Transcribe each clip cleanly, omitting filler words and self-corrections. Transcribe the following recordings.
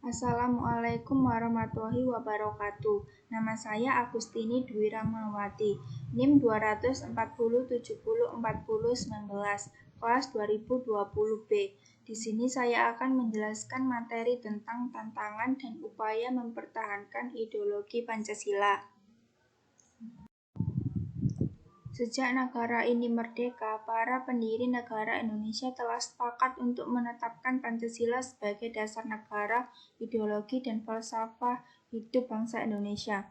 Assalamualaikum warahmatullahi wabarakatuh. Nama saya Agustini Dwi Rahmawati, NIM 240704019, kelas 2020B. Di sini saya akan menjelaskan materi tentang tantangan dan upaya mempertahankan ideologi Pancasila. Sejak negara ini merdeka, para pendiri negara Indonesia telah sepakat untuk menetapkan Pancasila sebagai dasar negara, ideologi, dan falsafah hidup bangsa Indonesia.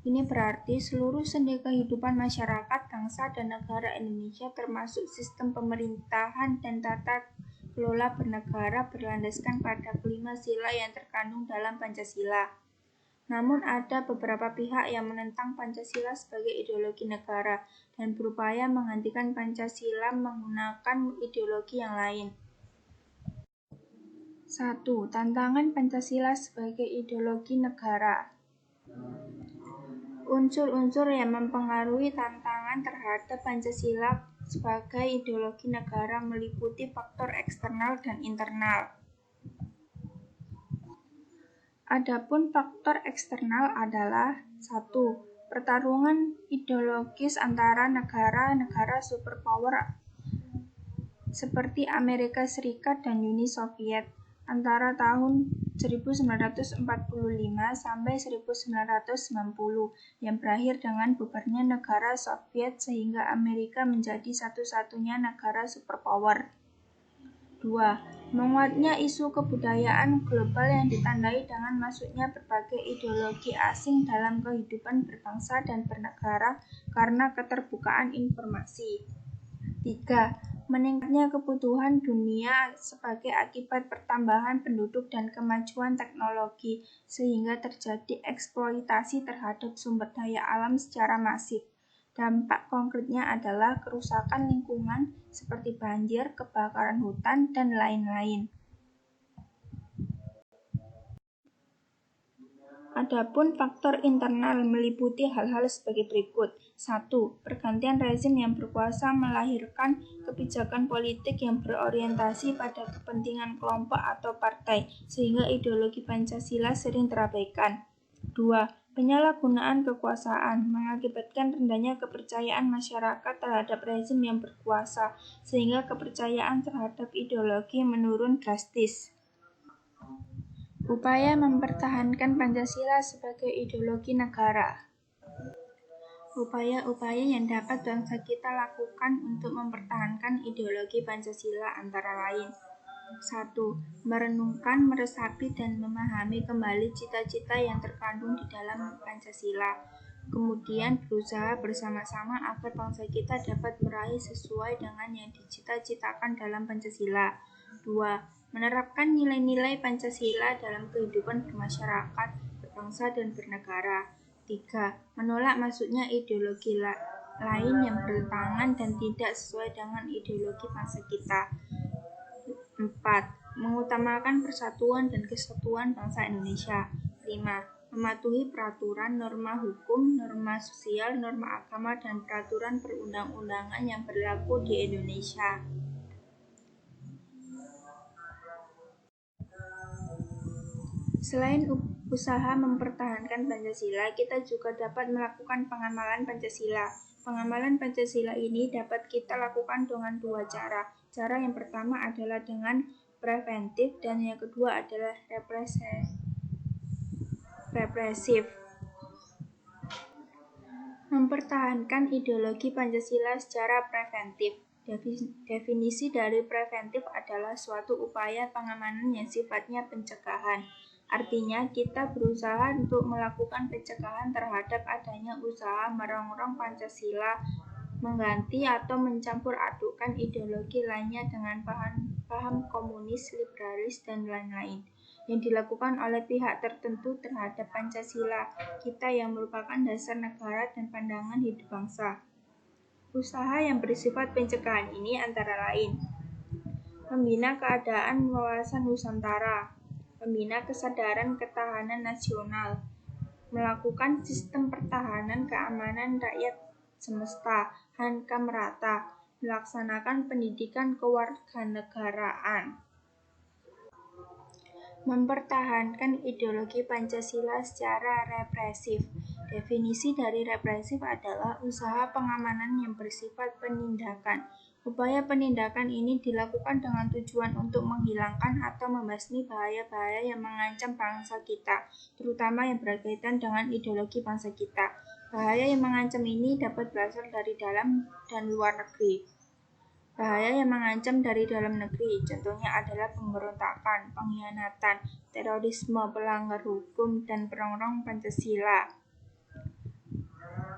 Ini berarti seluruh sendi kehidupan masyarakat, bangsa, dan negara Indonesia termasuk sistem pemerintahan dan tata kelola bernegara berlandaskan pada kelima sila yang terkandung dalam Pancasila. Namun ada beberapa pihak yang menentang Pancasila sebagai ideologi negara dan berupaya menggantikan Pancasila menggunakan ideologi yang lain. 1. Tantangan Pancasila sebagai ideologi negara. Unsur-unsur yang mempengaruhi tantangan terhadap Pancasila sebagai ideologi negara meliputi faktor eksternal dan internal. Adapun faktor eksternal adalah 1. Pertarungan ideologis antara negara-negara superpower seperti Amerika Serikat dan Uni Soviet antara tahun 1945 sampai 1990 yang berakhir dengan bubarnya negara Soviet sehingga Amerika menjadi satu-satunya negara superpower. 2. Menguatnya isu kebudayaan global yang ditandai dengan masuknya berbagai ideologi asing dalam kehidupan berbangsa dan bernegara karena keterbukaan informasi. 3. Meningkatnya kebutuhan dunia sebagai akibat pertambahan penduduk dan kemajuan teknologi sehingga terjadi eksploitasi terhadap sumber daya alam secara masif. Dampak konkretnya adalah kerusakan lingkungan seperti banjir, kebakaran hutan, dan lain-lain. Adapun faktor internal meliputi hal-hal sebagai berikut. 1. Pergantian rezim yang berkuasa melahirkan kebijakan politik yang berorientasi pada kepentingan kelompok atau partai, sehingga ideologi Pancasila sering terabaikan. 2. Penyalahgunaan kekuasaan mengakibatkan rendahnya kepercayaan masyarakat terhadap rezim yang berkuasa, sehingga kepercayaan terhadap ideologi menurun drastis. Upaya mempertahankan Pancasila sebagai ideologi negara. Upaya-upaya yang dapat bangsa kita lakukan untuk mempertahankan ideologi Pancasila antara lain. 1. Merenungkan, meresapi, dan memahami kembali cita-cita yang terkandung di dalam Pancasila. Kemudian berusaha bersama-sama agar bangsa kita dapat meraih sesuai dengan yang dicita-citakan dalam Pancasila. 2. Menerapkan nilai-nilai Pancasila dalam kehidupan bermasyarakat, berbangsa, dan bernegara. 3. Menolak masuknya ideologi lain yang bertentangan dan tidak sesuai dengan ideologi bangsa kita. 4. Mengutamakan persatuan dan kesatuan bangsa Indonesia. 5. Mematuhi peraturan, norma hukum, norma sosial, norma agama, dan peraturan perundang-undangan yang berlaku di Indonesia. Selain usaha mempertahankan Pancasila, kita juga dapat melakukan pengamalan Pancasila. Pengamalan Pancasila ini dapat kita lakukan dengan dua cara. Cara yang pertama adalah dengan preventif dan yang kedua adalah represif. Mempertahankan ideologi Pancasila secara preventif. Definisi dari preventif adalah suatu upaya pengamanan yang sifatnya pencegahan. Artinya, kita berusaha untuk melakukan pencegahan terhadap adanya usaha merongrong Pancasila, mengganti atau mencampur adukan ideologi lainnya dengan paham komunis, liberalis, dan lain-lain yang dilakukan oleh pihak tertentu terhadap Pancasila kita yang merupakan dasar negara dan pandangan hidup bangsa. Usaha yang bersifat pencegahan ini antara lain: membina keadaan wawasan Nusantara, membina kesadaran ketahanan nasional, melakukan sistem pertahanan keamanan rakyat semesta, hankam rata, melaksanakan pendidikan kewarganegaraan. Mempertahankan ideologi Pancasila secara represif. Definisi dari represif adalah usaha pengamanan yang bersifat penindakan. Upaya penindakan ini dilakukan dengan tujuan untuk menghilangkan atau membasmi bahaya-bahaya yang mengancam bangsa kita, terutama yang berkaitan dengan ideologi bangsa kita. Bahaya yang mengancam ini dapat berasal dari dalam dan luar negeri. Bahaya yang mengancam dari dalam negeri, contohnya adalah pemberontakan, pengkhianatan, terorisme, pelanggar hukum, dan perongrong Pancasila.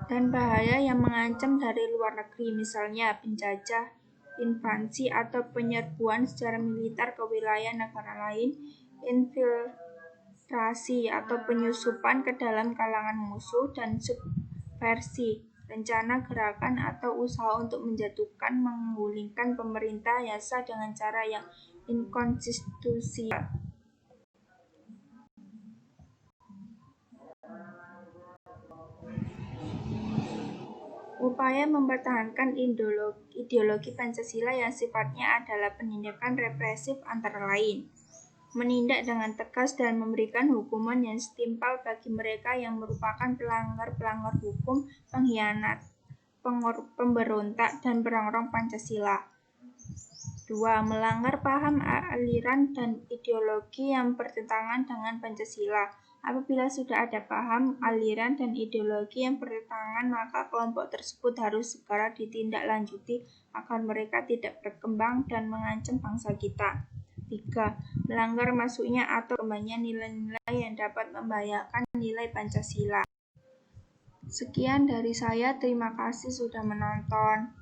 Dan bahaya yang mengancam dari luar negeri, misalnya penjajah, invasi atau penyerbuan secara militer ke wilayah negara lain, infiltrasi atau penyusupan ke dalam kalangan musuh, dan subversi, rencana, gerakan, atau usaha untuk menjatuhkan, menggulingkan pemerintah yang sah dengan cara yang inkonstitusional. Upaya mempertahankan ideologi Pancasila yang sifatnya adalah penindakan represif antara lain: menindak dengan tegas dan memberikan hukuman yang setimpal bagi mereka yang merupakan pelanggar hukum, pengkhianat, pemberontak, dan perongrong Pancasila. 2. Melanggar paham, aliran, dan ideologi yang bertentangan dengan Pancasila. Apabila sudah ada paham, aliran, dan ideologi yang bertentangan, maka kelompok tersebut harus segera ditindaklanjuti agar mereka tidak berkembang dan mengancam bangsa kita. 3. Melanggar masuknya atau kembangnya nilai-nilai yang dapat membahayakan nilai Pancasila. Sekian dari saya, terima kasih sudah menonton.